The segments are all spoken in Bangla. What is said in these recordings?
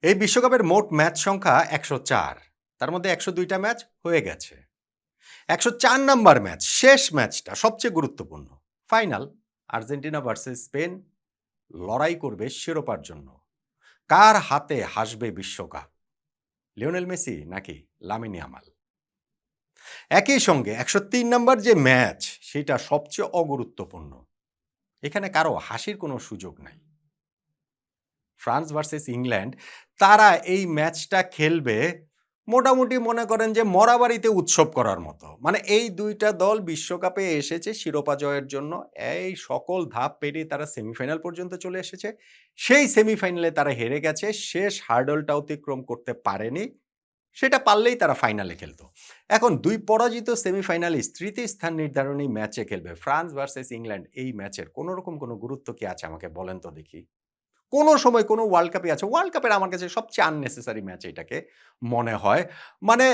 এই বিশ্বকাপের মোট ম্যাচ সংখ্যা ১০৪। তার মধ্যে ১০২টা ম্যাচ হয়ে গেছে। ১০৪ নাম্বার ম্যাচ, শেষ ম্যাচটা সবচেয়ে গুরুত্বপূর্ণ। ফাইনাল, আর্জেন্টিনা ভার্সেস স্পেন লড়াই করবে শিরোপার জন্য। কার হাতে হাসবে বিশ্বকাপ? লিওনেল মেসি নাকি লামিন ইয়ামাল? একই সঙ্গে ১০৩ নাম্বার যে ম্যাচ, সেটা সবচেয়ে অগুরুত্বপূর্ণ। এখানে কারো হাসির কোনো সুযোগ নাই। ফ্রান্স ভার্সেস ইংল্যান্ড, তারা এই ম্যাচটা খেলবে মোটামুটি মনে করেন যে মরাবাড়িতে উৎসব করার মতো। মানে এই ২ টা দল বিশ্বকাপে এসেছে শিরোপা জয়ের জন্য। এই সকল ধাপ পেরিয়ে তারা সেমিফাইনাল পর্যন্ত চলে এসেছে। সেই সেমিফাইনালে তারা হেরে গেছে। শেষ হার্ডলটা অতিক্রম করতে পারেনি। সেটা পারলেই তারা ফাইনালে খেলতো। এখন ২ পরাজিত সেমিফাইনালিস্ট তৃতীয় স্থান নির্ধারণী ম্যাচে খেলবে। ফ্রান্স ভার্সেস ইংল্যান্ড, এই ম্যাচের কোন রকম কোন গুরুত্ব কি আছে আমাকে বলেন তো দেখি? কোন সময় কোন ওয়ার্ল্ড কাপে আছে? ওয়ার্ল্ড কাপের আমার কাছে সবচেয়ে আননেসেসারি ম্যাচ এটাকে মনে হয়। মানে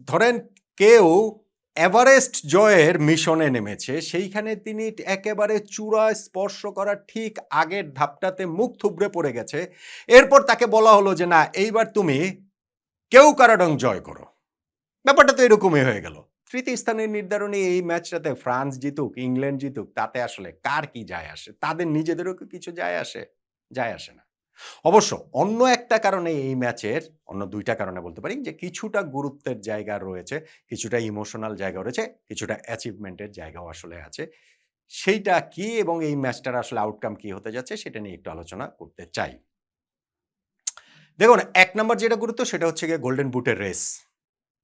ধরেন কেউ এভারেস্ট জয়ের মিশনে নেমেছে, সেইখানে তিনি একেবারে চূড়ায় স্পর্শ করার ঠিক আগের ধাপটাতে মুখ থুবড়ে পড়ে গেছে। এরপর তাকে বলা হলো যে, "না, এইবার তুমি কেওক্রাডং জয় করো।" ব্যাপারটা তো এরকমই হয়ে গেল। তৃতীয় স্থানের নির্ধারণী এই ম্যাচটাতে ফ্রান্স জিতুক, ইংল্যান্ড জিতুক, তাতে আসলে কার কি যায় আসে? তাদের নিজেদেরও কি কিছু যায় আসে? যায় আসে না। অবশ্য অন্য একটা কারণে এই ম্যাচের, অন্য ২ টা কারণে বলতে পারি যে কিছুটা গুরুত্বের জায়গা রয়েছে, কিছুটা ইমোশনাল জায়গা রয়েছে, কিছুটা অ্যাচিভমেন্টের জায়গাও আসলে আছে। সেইটা কি এবং এই ম্যাচটার আসলে আউটকাম কি হতে যাচ্ছে সেটা নিয়ে একটু আলোচনা করতে চাই। দেখুন, ১ নাম্বার যেটা গুরুত্ব সেটা হচ্ছে গিয়ে গোল্ডেন বুটের রেস।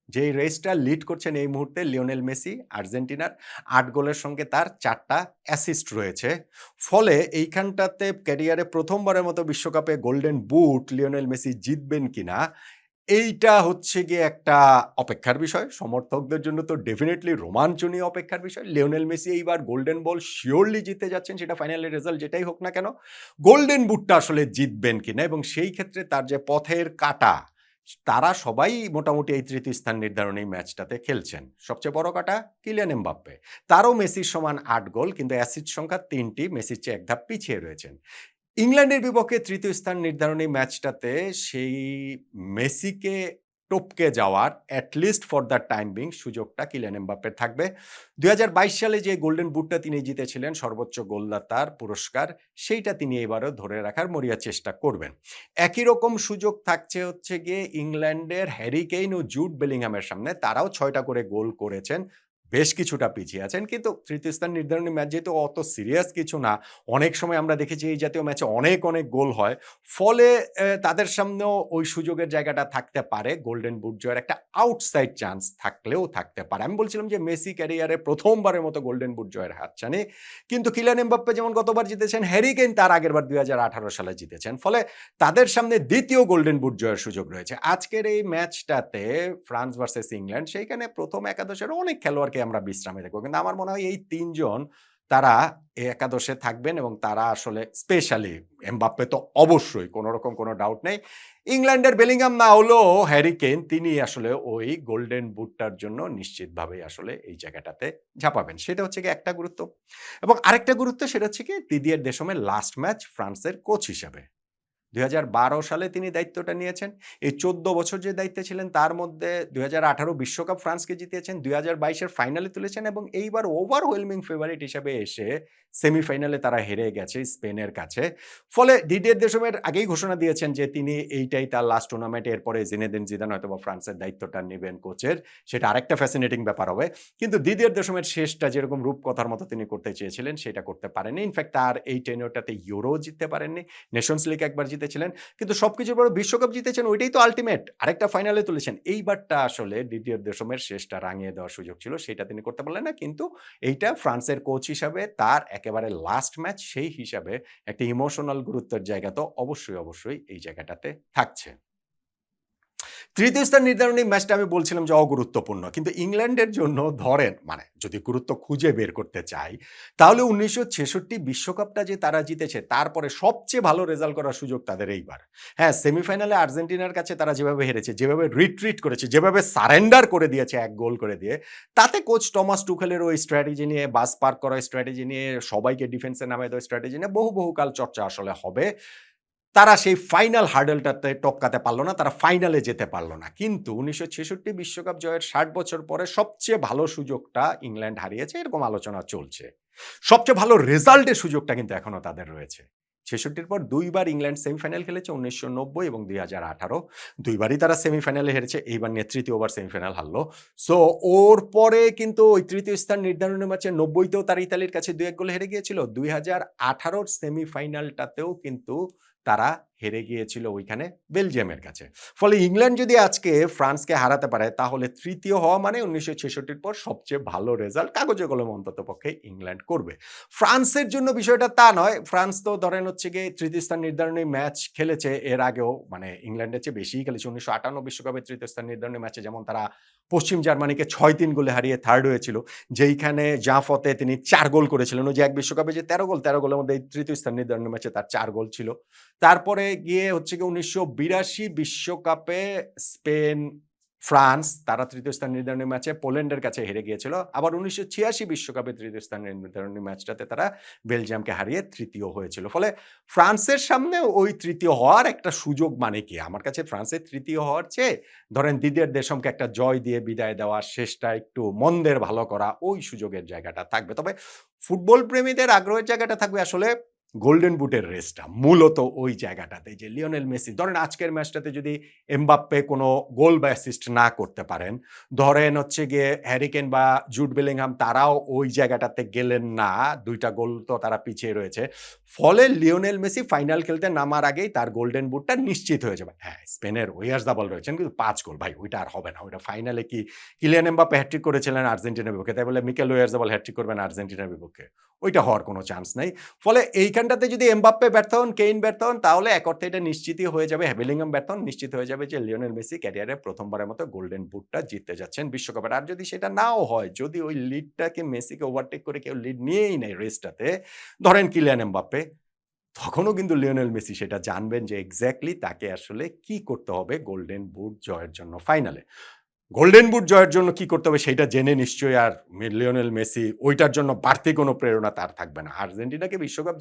যেই রেসটা লিড করছেন এই মুহূর্তে লিওনেল মেসি, আর্জেন্টিনার ৮ গোলের সঙ্গে তার ৪ টা অ্যাসিস্ট রয়েছে। ফলে এইখানটাতে ক্যারিয়ারে ১ম বারের মতো বিশ্বকাপে গোল্ডেন বুট লিওনেল মেসি জিতবেন কিনা, এইটা হচ্ছে গিয়ে একটা অপেক্ষার বিষয়। সমর্থকদের জন্য তো ডেফিনিটলি রোমাঞ্চনীয় অপেক্ষার বিষয়। লিওনেল মেসি এইবার গোল্ডেন বল সিউরলি জিততে যাচ্ছেন, সেটা ফাইনালের রেজাল্ট যেটাই হোক না কেন। গোল্ডেন বুটটা আসলে জিতবেন কিনা এবং সেই ক্ষেত্রে তার যে পথের কাঁটা, তারা সবাই মোটামুটি এই তৃতীয় স্থান নির্ধারণী ম্যাচটাতে খেলছেন। সবচেয়ে বড় কাঁটা কিলিয়ান এমবাপ্পে। তারও মেসির সমান ৮ গোল, কিন্তু অ্যাসিস্ট সংখ্যা ৩ টি, মেসির চেয়ে ১ ধাপ পিছিয়ে রয়েছেন। ইংল্যান্ডের বিপক্ষে তৃতীয় স্থান নির্ধারণী ম্যাচটাতে সেই মেসিকে টপকে যাওয়ার at least for the time being সুযোগটা কিলিয়ান এমবাপ্পের থাকবে। ২০২২ সালে যে গোল্ডেন বুটটা তিনি জিতেছিলেন, সর্বোচ্চ গোলদাতার পুরস্কার, সেইটা তিনি এবারও ধরে রাখার মরিয়া চেষ্টা করবেন। একই রকম সুযোগ থাকছে হচ্ছে গিয়ে ইংল্যান্ডের হ্যারি কেইন ও জুড বেলিংহামের সামনে। তারাও ৬ টা করে গোল করেছেন। বেশ কিছুটা পিছিয়ে আছেন। কিন্তু তৃতীয় স্থান নির্ধারণী ম্যাচ যেহেতু অত সিরিয়াস কিছু না, অনেক সময় আমরা দেখেছি এই জাতীয় ম্যাচে অনেক, অনেক গোল হয়। ফলে তাদের সামনেও ওই সুযোগের জায়গাটা থাকতে পারে। গোল্ডেন বুট জয়ের একটা আউটসাইড চান্স থাকলেও থাকতে পারে। আমি বলছিলাম যে মেসি ক্যারিয়ারে ১ম বারের মতো গোল্ডেন বুট জয়ের হাতছানি। কিন্তু কিলিয়ান এমবাপ্পে যেমন গতবার জিতেছেন, হ্যারি কেইন তার আগেরবার ২০১৮ সালে জিতেছেন। ফলে তাদের সামনে দ্বিতীয় গোল্ডেন বুট জয়ের সুযোগ রয়েছে। আজকের এই ম্যাচটাতে ফ্রান্স ভার্সেস ইংল্যান্ড, সেইখানে ১ম একাদশের অনেক খেলোয়াড়কে আমরা বিশ্রামে দেখব। কিন্তু আমার মনে হয় এই ৩ জন তারা এই একাদশে থাকবেন এবং তারা আসলে স্পেশালি এমবাপ্পে তো অবশ্যই, কোন রকম কোন ডাউট নেই। ইংল্যান্ডের বেলিংহাম না হলেও হ্যারি কেইন, তিনি আসলে ওই গোল্ডেন বুটটার জন্য নিশ্চিতভাবেই আসলে এই জায়গাটাতে ঝাঁপাবেন। সেটা হচ্ছে গিয়ে একটা গুরুত্ব। এবং আরেকটা গুরুত্ব সেটা হচ্ছে কি দিদিয়ের দেশমের লাস্ট ম্যাচ ফ্রান্সের কোচ হিসেবে। ২০১২ সালে তিনি দায়িত্বটা নিয়েছেন। এই ১৪ বছর যে দায়িত্বে ছিলেন তার মধ্যে ২০১৮ বিশ্বকাপ ফ্রান্সকে জিতিয়েছেন, ২০২২ এর ফাইনালে তুলেছেন এবং এইবার ওভারওয়েলমিং ফেভারিট হিসেবে এসে সেমিফাইনালে তারা হেরে গেছে স্পেনের কাছে। ফলে দিদিয়ের দেশমের আগেই ঘোষণা দিয়েছেন যে তিনি এইটাই তার লাস্ট টুর্নামেন্ট, এরপরে জিনেদিন জিদান হয়তোবা ফ্রান্সের দায়িত্বটা নিবেন কোচের। সেটা আরেকটা ফ্যাসিনেটিং ব্যাপার হবে। কিন্তু দিদিয়ের দেশমের শেষটা যেরকম রূপকথার মতো তিনি করতে চেয়েছিলেন সেটা করতে পারেননি। ইনফ্যাক্ট তার এই টেনিউরটাতে ইউরোও জিততে পারেননি। নেশনস লিগ একবার জিতেছিলেন। কিন্তু সবকিছুর পরে বিশ্বকাপ জিতেছেন, ওইটাই তো আল্টিমেট। আরেকটা ফাইনালে তুলেছেন। এইবারটা আসলে দিদিয়ের দেশমের শেষটা রাঙিয়ে দেওয়ার সুযোগ ছিল। সেটা তিনি করতে পারলেন না। কিন্তু এইটা ফ্রান্সের কোচ হিসাবে তার একেবারে লাস্ট ম্যাচ, সেই হিসাবে একটা ইমোশনাল গুরুত্বের জায়গা তো অবশ্যই, অবশ্যই এই জায়গাটাতে থাকছে। তৃতীয় স্থান নির্ধারণী ম্যাচটা আমি বলছিলাম যে অগুরুত্বপূর্ণ। কিন্তু ইংল্যান্ডের জন্য ধরেন, মানে যদি গুরুত্ব খুঁজে বের করতে চাই, তাহলে ১৯৬৬ বিশ্বকাপটা যে তারা জিতেছে, তারপরে সবচেয়ে ভালো রেজাল্ট করার সুযোগ তাদের এইবার। হ্যাঁ, সেমিফাইনালে আর্জেন্টিনার কাছে তারা যেভাবে হেরেছে, যেভাবে রিট্রিট করেছে, যেভাবে সারেন্ডার করে দিয়েছে ১ গোল করে দিয়ে, তাতে কোচ টমাস টুখেলের ওই স্ট্র্যাটেজি নিয়ে, বাস পার্ক করার স্ট্র্যাটেজি নিয়ে, সবাইকে ডিফেন্সে নামিয়ে দেওয়ার স্ট্র্যাটেজি নিয়ে বহুকাল চর্চা আসলে হবে। তারা সেই ফাইনাল হার্ডেলটাতে টপকাতে পারল না, তারা ফাইনালে যেতে পারল না। কিন্তু ১৯৬৬ বিশ্বকাপ জয়ের ৬০ বছর পরে সবচেয়ে ভালো সুযোগটা ইংল্যান্ড হারিয়েছে, এরকম আলোচনা চলছে। সবচেয়ে ভালো রেজাল্টের সুযোগটা কিন্তু এখনো তাদের রয়েছে। ৬৬-র পর ২ বার ইংল্যান্ড সেমিফাইনাল খেলেছে, ১৯৯০ এবং ২০১৮। ২ বারই তারা সেমিফাইনালে হেরেছে, এইবার নিয়ে তৃতীয়বার সেমিফাইনাল হারল। সো ওর পরে কিন্তু ওই তৃতীয় স্থান নির্ধারণী ম্যাচে ৯০ তেও তারা ইতালির কাছে ২-১ গোলে হেরে গিয়েছিল। ২০১৮-র সেমিফাইনালটাতেও কিন্তু তারা হেরে গিয়েছিল ওইখানে বেলজিয়ামের কাছে। ফলে ইংল্যান্ড যদি আজকে ফ্রান্সকে হারাতে পারে তাহলে তৃতীয় হওয়া মানে ১৯৬৬-র পর সবচেয়ে ভালো রেজাল্ট কাগজে কলমে অন্ততপক্ষে ইংল্যান্ড করবে। ফ্রান্সের জন্য বিষয়টা তা নয়। ফ্রান্স তো ধরেন হচ্ছে গিয়ে তৃতীয় স্থান নির্ধারণী ম্যাচ খেলেছে এর আগেও, মানে ইংল্যান্ডের চেয়ে বেশিই খেলেছে। ১৯৫৮ বিশ্বকাপের তৃতীয় স্থান নির্ধারণী ম্যাচে যেমন তারা পশ্চিম জার্মানিকে ৬-৩ গোলে হারিয়ে থার্ড হয়েছিল। যেইখানে জাঁ-ফতে তিনি ৪ গোল করেছিলেন। ওই যে এক বিশ্বকাপে যে ১৩ গোলের মধ্যে এই তৃতীয় স্থান নির্ধারণী ম্যাচে তার ৪ গোল ছিল। তারপরে গিয়ে হচ্ছে গিয়ে ১৯৮২ বিশ্বকাপে স্পেন, ফ্রান্স তারা তৃতীয় স্থান নির্ধারণী ম্যাচে পোল্যান্ডের কাছে হেরে গিয়েছিল। আবার ১৯৮৬ বিশ্বকাপে তৃতীয় স্থান নির্ধারণী ম্যাচটাতে তারা বেলজিয়ামকে হারিয়ে তৃতীয় হয়েছিল। ফলে ফ্রান্সের সামনে ওই তৃতীয় হওয়ার একটা সুযোগ মানে কি? আমার কাছে ফ্রান্সের তৃতীয় হওয়ার চেয়ে ধরেন দিদিয়ের দেশমকে একটা জয় দিয়ে বিদায় দেওয়া, শেষটা একটু মন্দের ভালো করা, ওই সুযোগের জায়গাটা থাকবে। তবে ফুটবল প্রেমীদের আগ্রহের জায়গাটা থাকবে আসলে গোল্ডেন বুটের রেসটা মূলত ওই জায়গাটাতে, যে লিওনেল মেসি ধরেন আজকের ম্যাচটাতে যদি এমবাপ্পে কোনো গোল বা অ্যাসিস্ট না করতে পারেন, ধরেন হচ্ছে গিয়ে হ্যারি কেন বা জুড বেলিংহাম তারাও ওই জায়গাটাতে গেলেন না, ২ টা গোল তো তারা পিছিয়ে রয়েছে। ফলে লিওনেল মেসি ফাইনাল খেলতে নামার আগেই তার গোল্ডেন বুটটা নিশ্চিত হয়ে যাবে। হ্যাঁ, স্পেনের ওয়াইয়ারজাবাল রয়েছেন কিন্তু ৫ গোল, ভাই ওইটা আর হবে না। ওইটা ফাইনালে কি কিলিয়ান এমবাপ্পে হ্যাটট্রিক করেছিলেন আর্জেন্টিনার বিপক্ষে, তাই বলে মিকেল ওয়াইয়ারজাবাল হ্যাটট্রিক করবেন আর্জেন্টিনার বিপক্ষে? ওইটা হওয়ার কোনো চান্স নাই। ফলে এইখানটাতে যদি এমবাপ্পে ব্যর্থ হন, কেইন ব্যর্থ হন, তাহলে এক অর্থে এটা নিশ্চিতই হয়ে যাবে, বেলিংহাম ব্যর্থ হন, নিশ্চিত হয়ে যাবে যে লিওনেল মেসি ক্যারিয়ারে প্রথমবারের মতো গোল্ডেন বুটটা জিততে যাচ্ছেন বিশ্বকাপের। আর যদি সেটা নাও হয়, যদি ওই লিডটাকে মেসিকে ওভারটেক করে কেউ লিড নিয়েই নেয় রেসটাতে, ধরেন কিলিয়ান এমবাপ্পে, তখনও কিন্তু লিওনেল মেসি সেটা জানবেন যে এক্স্যাক্টলি তাকে আসলে কি করতে হবে গোল্ডেন বুট জয়ের জন্য ফাইনালে। গোল্ডেন বুট জয়ের জন্য কি করতে হবে সেটা জেনে নিশ্চয়ই আর লিওনেল মেসি ওইটার জন্য বাড়তি কোনো প্রেরণা তার থাকবে না। আর্জেন্টিনাকে বিশ্বকাপ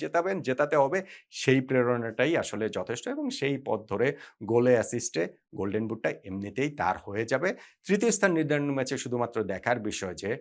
জেতাতে হবে, সেই প্রেরণাটাই আসলে যথেষ্ট এবং সেই পথ ধরে গোলে অ্যাসিস্টে গোল্ডেন বুটটা এমনিতেই তার হয়ে যাবে। তৃতীয় স্থান নির্ধারণী ম্যাচে শুধুমাত্র দেখার বিষয় যে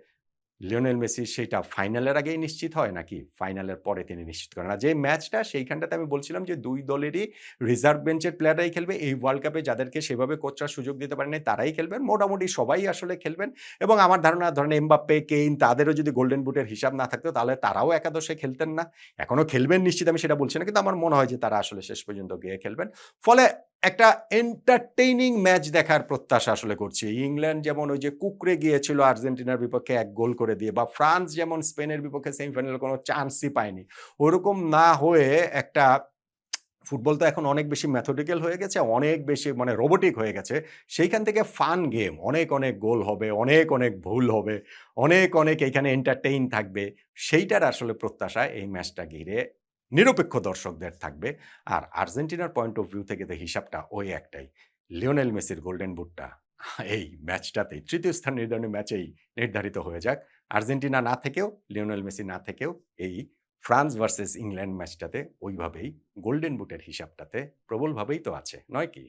লিওনেল মেসি সেইটা ফাইনালের আগেই নিশ্চিত হয় নাকি ফাইনালের পরে তিনি নিশ্চিত করেন। আর যে ম্যাচটা সেইখানটাতে আমি বলছিলাম যে ২ দলেরই রিজার্ভ বেঞ্চের প্লেয়াররাই খেলবে। এই ওয়ার্ল্ড কাপে যাদেরকে সেভাবে কোচরা সুযোগ দিতে পারেন নাই তারাই খেলবেন। মোটামুটি সবাই আসলে খেলবেন এবং আমার ধারণা ধরেন এমবাপ্পে, কেইন তাদেরও যদি গোল্ডেন বুটের হিসাব না থাকতো তাহলে তারাও একাদশে খেলতেন না। এখনো খেলবেন নিশ্চিত, আমি সেটা বলছি না, কিন্তু আমার মনে হয় যে তারা আসলে শেষ পর্যন্ত গিয়ে খেলবেন। ফলে একটা এন্টারটেইনিং ম্যাচ দেখার প্রত্যাশা আসলে করছি। ইংল্যান্ড যেমন ওই যে কুঁকড়ে গিয়েছিল আর্জেন্টিনার বিপক্ষে ১ গোল করে দিয়ে, বা ফ্রান্স যেমন স্পেনের বিপক্ষে সেমিফাইনালে কোনো চান্সই পায়নি। ওরকম না হয়ে একটা ফুটবল তো এখন অনেক বেশি মেথডিক্যাল হয়ে গেছে, অনেক বেশি মানে রোবটিক হয়ে গেছে। সেইখান থেকে ফান গেম, অনেক গোল হবে, অনেক ভুল হবে, অনেক এইখানে এন্টারটেইন থাকবে। সেইটার আসলে প্রত্যাশা এই ম্যাচটা ঘিরে নিরপেক্ষ দর্শকদের থাকবে। আর আর্জেন্টিনার পয়েন্ট অফ ভিউ থেকে হিসাবটা ওই একটাই। লিওনেল মেসির গোল্ডেন বুটটা এই ম্যাচটাতেই তৃতীয় স্থান নির্ধারণী ম্যাচেই নির্ধারিত হয়ে যাক। আর্জেন্টিনা না থেকেও, লিওনেল মেসি না থেকেও এই ফ্রান্স ভার্সেস ইংল্যান্ড ম্যাচটাতে ওইভাবেই গোল্ডেন বুটের হিসাবটাতে প্রবলভাবেই তো আছে, নয় কি?